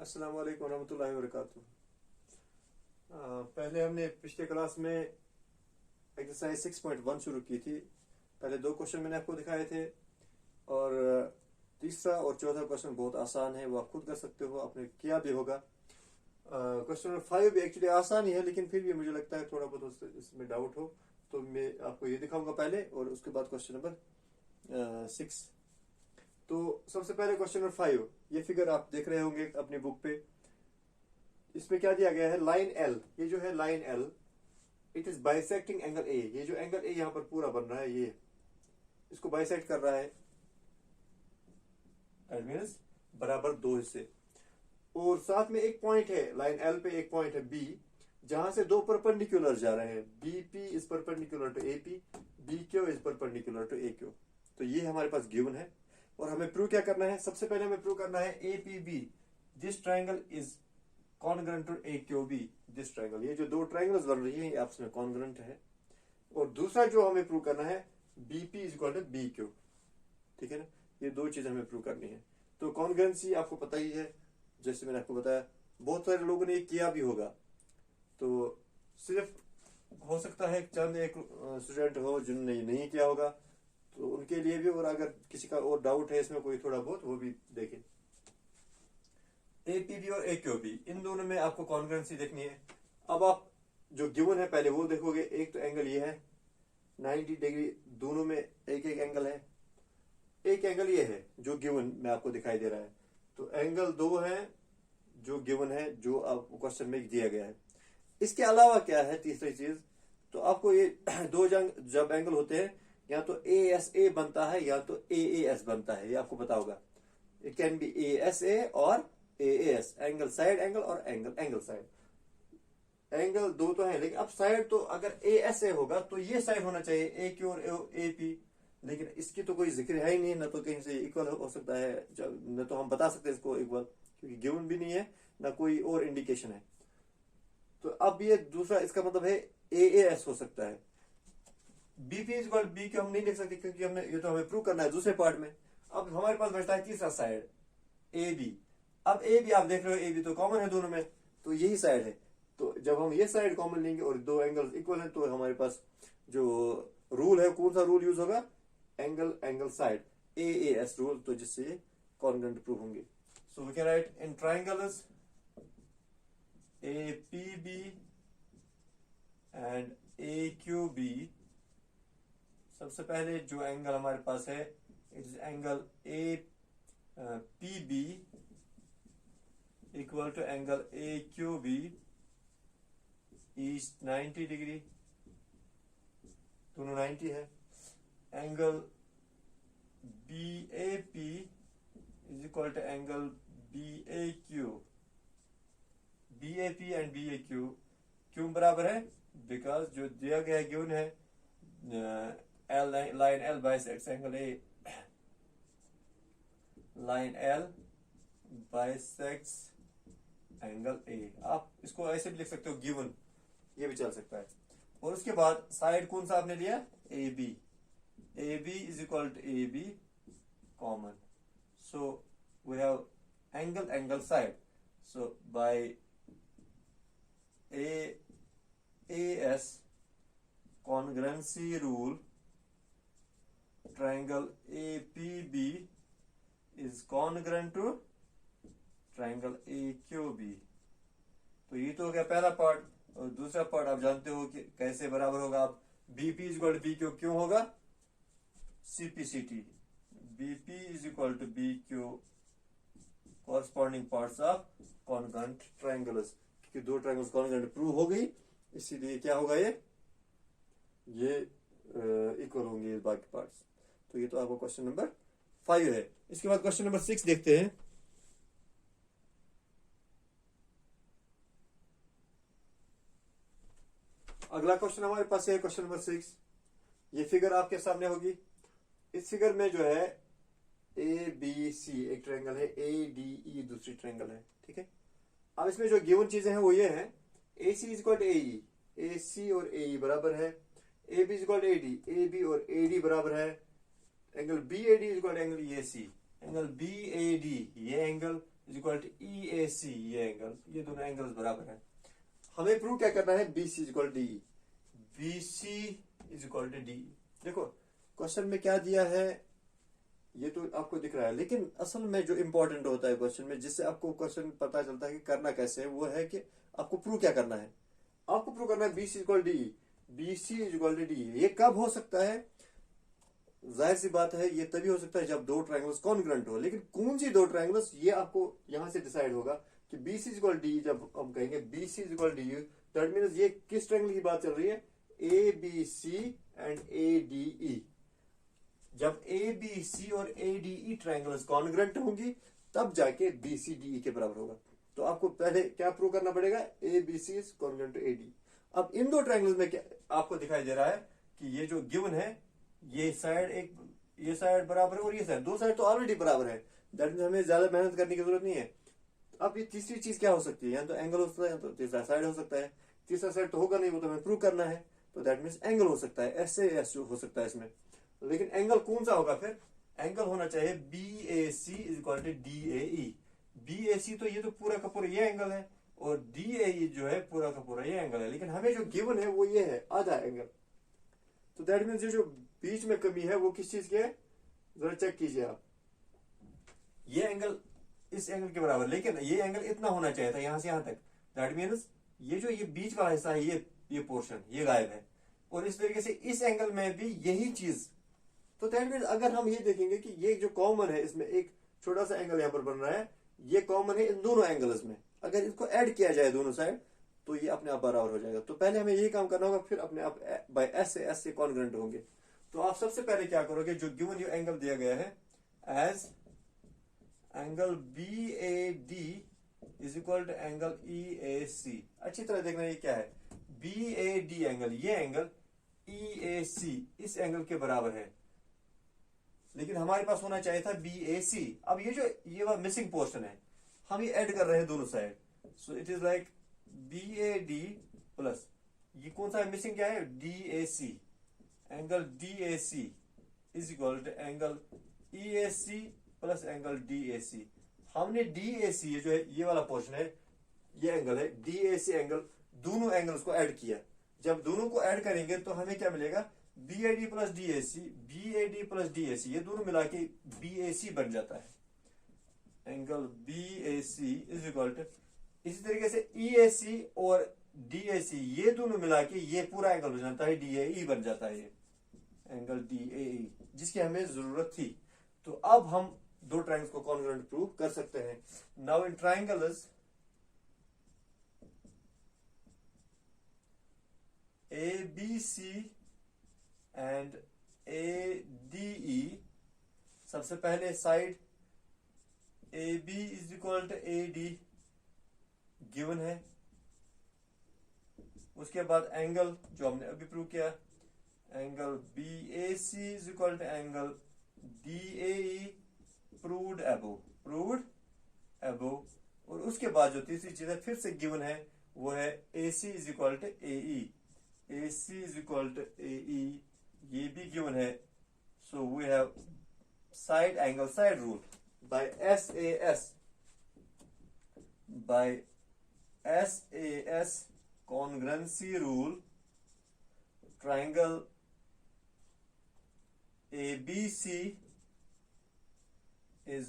अस्सलाम वालेकुम रहमतुल्लाहि व बरकातुहू। पहले हमने पिछले क्लास में एक्सरसाइज 6.1 शुरू की थी। पहले दो क्वेश्चन मैंने आपको दिखाए थे और तीसरा और चौथा क्वेश्चन बहुत आसान है, वो आप खुद कर सकते हो, आपने किया भी होगा। क्वेश्चन नंबर 5 भी एक्चुअली आसान ही है, लेकिन फिर भी मुझे लगता है थोड़ा बहुत इसमें डाउट हो, तो मैं आपको ये दिखाऊंगा पहले और उसके बाद क्वेश्चन नंबर 6। तो सबसे पहले क्वेश्चन नंबर 5, ये फिगर आप देख रहे होंगे अपनी बुक पे। इसमें क्या दिया गया है, लाइन एल, ये जो है line L, it is bisecting angle A. ये जो एंगल ए यहाँ पर पूरा बन रहा है, ये इसको बाइसेक्ट कर रहा है, मीन्स बराबर दो हिस्से। और साथ में एक पॉइंट है, लाइन एल पे एक पॉइंट है बी, जहां से दो परपेंडिकुलर जा रहे हैं। B P is perpendicular to A P, B Q is perpendicular to A Q. तो ये हमारे पास गिवन है और हमें प्रूव क्या करना है। सबसे पहले हमें प्रूव करना है A P B this triangle is congruent to A Q B this triangle. ये जो दो ट्राइंगल्स बन रही है ये आपस में कॉन्ग्रुएंट है। और दूसरा जो हमें प्रूव करना है, BP is equal to B Q. ठीक है ना, ये दो चीजें हमें प्रूव करनी है। तो कॉन्ग्रुएंसी आपको पता ही है, जैसे मैंने आपको बताया, बहुत सारे लोगों ने ये किया भी होगा। तो सिर्फ हो सकता है चंद एक स्टूडेंट हो जिन्होंने ये नहीं किया होगा, तो उनके लिए भी, और अगर किसी का और डाउट है इसमें कोई थोड़ा बहुत, वो भी देखें। ए पी बी और ए क्यू बी, इन दोनों में आपको कॉन्ग्रुएंसी देखनी है। अब आप जो गिवन है पहले वो देखोगे। एक तो एंगल ये है 90 डिग्री, दोनों में एक एक एंगल है। एक एंगल ये है जो गिवन में आपको दिखाई दे रहा है। तो एंगल दो है जो गिवन है, जो आपको क्वेश्चन में दिया गया है। इसके अलावा क्या है तीसरी चीज, तो आपको ये दो जब एंगल होते हैं, या तो ए एस ए बनता है या तो ए एस बनता है, ये आपको पता होगा। It can be A S A और A S, angle side angle और एंगल साइड। एंगल दो तो है, लेकिन अब साइड तो अगर ए एस ए होगा तो ये साइड होना चाहिए ए क्यू और ए पी, लेकिन इसकी तो कोई जिक्र है ही नहीं, ना तो कहीं से इक्वल हो सकता है, न तो हम बता सकते हैं इसको इक्वल, क्योंकि गिवन भी नहीं है, ना कोई और इंडिकेशन है। तो अब ये दूसरा, इसका मतलब है ए एस हो सकता है। BP is equal B Q हम नहीं लिख सकते, क्योंकि हमने ये तो हमें प्रूव करना है दूसरे पार्ट में। अब हमारे पास बचता है तीसरा साइड ए बी। अब ए बी आप देख रहे हो, ए बी तो कॉमन है दोनों में, तो यही साइड है। तो जब हम ये साइड कॉमन लेंगे और दो एंगल्स इक्वल हैं, तो हमारे पास जो रूल है, कौन सा रूल यूज होगा, angle side, A S rule, तो जिससे कॉन्ग्रुएंट प्रूव होंगे। So we can write in triangles A P B and A Q B. सबसे पहले जो एंगल हमारे पास है, it is angle A P B equal to angle A Q B is 90 degree, दोनों 90 है। Angle B A P is equal to angle B A Q. B A P and B A Q क्यों बराबर है, because जो दिया गया given है, L line L bisects angle A, line L bisects angle A. आप इसको ऐसे भी लिख सकते हो गिवन, ये भी चल सकता है। और उसके बाद साइड कौन सा आपने लिया, A B. A B is equal to A B common, so we have angle side. So by A S congruency rule, triangle A P B is congruent to triangle A Q B. तो ये तो हो गया पहला part. और दूसरा part आप जानते हो कि कैसे बराबर होगा। आप BP is equal to B Q, क्यों होगा, CPCT. BP is equal to B Q corresponding parts of congruent triangles, क्योंकि दो ट्राइंगल्स कॉन्ग्रुएंट प्रूव हो गई, इसीलिए क्या होगा, ये इक्वल होंगे बाकी पार्ट्स। तो ये तो आपको क्वेश्चन नंबर 5 है। इसके बाद क्वेश्चन नंबर 6 देखते हैं। अगला क्वेश्चन हमारे पास है क्वेश्चन नंबर 6। ये फिगर आपके सामने होगी। इस फिगर में जो है ए बी सी एक ट्रायंगल है, ए डी ई दूसरी ट्रायंगल है। ठीक है, अब इसमें जो गिवन चीजें हैं वो ये है, A C is equal to A E, A C और ए ई बराबर है। A B is equal to A D, A B और ए डी बराबर है। Angle B A D is equal to angle A C, angle B A D ये angle is equal to E A C, ये angle, ये दोनों angles बराबर है। हमें प्रूव क्या करना है, B C is equal to D, B C is equal to D. देखो क्वेश्चन में क्या दिया है ये तो आपको दिख रहा है, लेकिन असल में जो इंपॉर्टेंट होता है क्वेश्चन में, जिससे आपको क्वेश्चन पता चलता है कि करना कैसे है, वो है कि आपको प्रूव क्या करना है। आपको प्रूव करना है B C is equal D, B C is equal to D. ये कब हो सकता है, जाहिर सी बात है ये तभी हो सकता है जब दो ट्रायंगल्स कॉन्ग्रुएंट हो। लेकिन कौन सी दो ट्रायंगल्स, ये आपको यहां से डिसाइड होगा कि B C is equal D. जब हम कहेंगे B C is equal D, that means ये किस ट्रायंगल की बात चल रही है, A B C and A D E. जब ए बी सी और A D E triangles congruent होंगी तब जाके बी सी डी ई के बराबर होगा। तो आपको पहले क्या प्रूव करना पड़ेगा, A B C is congruent to A D. अब इन दो ट्रायंगल्स में क्या आपको दिखाई दे रहा है कि ये जो गिवन है, ये साइड एक, ये साइड बराबर है और ये साइड, दो साइड तो ऑलरेडी बराबर है। दैट मीन्स हमें ज्यादा मेहनत करने की जरूरत नहीं है। अब ये तीसरी चीज क्या हो सकती है, या तो एंगल हो सकता है या तो तीसरा साइड हो सकता है। तीसरा साइड तो होगा नहीं, वो तो हमें प्रूव करना है। तो दैट मीन्स एंगल हो सकता है, ऐसे ऐसे हो सकता है इसमें। लेकिन एंगल कौन सा होगा फिर, एंगल होना चाहिए B A C is equal to D A E. B A C तो ये तो पूरा का पूरा ये एंगल है, और डी ए ई जो है पूरा का पूरा ये एंगल है। लेकिन हमें जो गिवन है वो ये है, आधा एंगल। तो दैट मीन्स जो बीच में कमी है वो किस चीज की है, जरा चेक कीजिए आप। ये एंगल इस एंगल के बराबर, लेकिन ये एंगल इतना होना चाहिए था यहां से यहां तक। दैट मीन्स ये जो ये बीच वाला हिस्सा है, ये पोर्शन ये गायब है। और इस तरीके से इस एंगल में भी यही चीज। तो दैट मीन्स अगर हम ये देखेंगे कि ये जो कॉमन है, इसमें एक छोटा सा एंगल यहां पर बन रहा है, ये कॉमन है इन दोनों एंगल्स में। अगर इसको ऐड किया जाए दोनों साइड तो ये अपने आप बराबर हो जाएगा। तो पहले हमें यही काम करना होगा, फिर अपने आप बाय एस से कॉन्ग्रुएंट होंगे। तो आप सबसे पहले क्या करोगे, जो गिवन ये एंगल दिया गया है as angle B A D is equal to angle E A C. अच्छी तरह देखना ये क्या है, बी ए डी एंगल, ये एंगल ई ए सी इस एंगल के बराबर है। लेकिन हमारे पास होना चाहिए था बी ए सी। अब ये जो ये मिसिंग पोर्शन है, हम ये ऐड कर रहे हैं दोनों side. So it is like B A D plus ये कौन सा है मिसिंग, क्या है, D A C. Angle D A C is equal to angle E A C plus angle D A C. हमने डी ए सी, ये जो है ये वाला पोर्शन है, ये एंगल है, डी ए सी एंगल, दोनों एंगल्स को ऐड किया। जब दोनों को ऐड करेंगे तो हमें क्या मिलेगा, B A D plus D A C, B A D plus D A C, ये दोनों मिला के बी ए सी बन जाता है। Angle B A C is equal to, इसी तरीके से ई ए सी और डी ए सी, ये दोनों मिला के ये पूरा एंगल हो जाता है, डी ए ई बन जाता है, ये एंगल डी ए ई, जिसकी हमें जरूरत थी। तो अब हम दो ट्रायंगल्स को कॉन्ग्रुएंट प्रूव कर सकते हैं। Now in triangles A B C and A D E, सबसे पहले side A B is equal to A D given है। उसके बाद एंगल जो हमने अभी प्रूव किया, angle B A C is equal to angle D A E, proved above. और उसके बाद जो तीसरी चीज है फिर से गिवन है, वो है A C is equal to A E, A C is equal to A E, ये भी गिवन है। So we have side angle side rule by S A S, by S A S congruency rule, triangle A B C is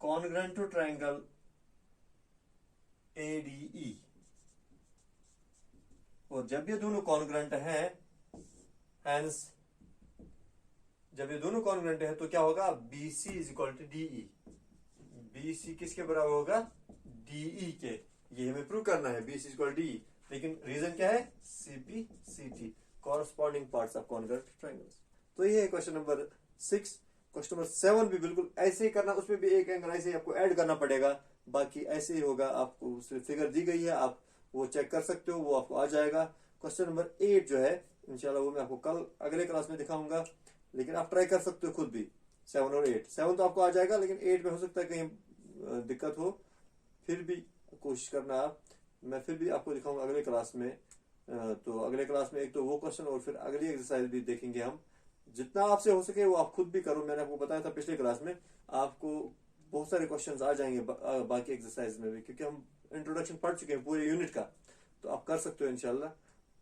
congruent to triangle ADE। और जब ये दोनों congruent हैं, hence जब ये दोनों कॉन्ग्रुएंट हैं तो क्या होगा, BC is equal to DE। BC किसके बराबर होगा, DE के। ये हमें प्रूव करना है, BC is equal to DE। लेकिन रीजन क्या है, CP CT, corresponding parts of congruent triangles. तो ये है क्वेश्चन नंबर 6। क्वेश्चन नंबर 7 भी बिल्कुल ऐसे ही करना, उसमें भी एक एंगल ऐसे ही आपको ऐड करना पड़ेगा, बाकी ऐसे ही होगा। आपको उसमें फिगर दी गई है, आप वो चेक कर सकते हो, वो आपको आ जाएगा। क्वेश्चन नंबर 8 जो है इंशाल्लाह वो मैं आपको कल अगले क्लास में दिखाऊंगा, लेकिन आप ट्राई कर सकते हो खुद भी। 7 और 8, 7 तो आपको आ जाएगा, लेकिन 8 में हो सकता है कहीं दिक्कत हो, फिर भी कोशिश करना आप। मैं फिर भी आपको दिखाऊंगा अगले क्लास में। तो अगले क्लास में एक तो वो क्वेश्चन और फिर अगली एक्सरसाइज भी देखेंगे हम। जितना आपसे हो सके वो आप खुद भी करो। मैंने आपको बताया था पिछले क्लास में, आपको बहुत सारे क्वेश्चंस आ जाएंगे बाकी एक्सरसाइज में भी, क्योंकि हम इंट्रोडक्शन पढ़ चुके हैं पूरे यूनिट का, तो आप कर सकते हो इंशाल्लाह।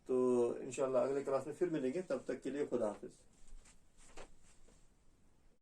तो इंशाल्लाह अगले क्लास में फिर मिलेंगे, तब तक के लिए खुदा हाफिज।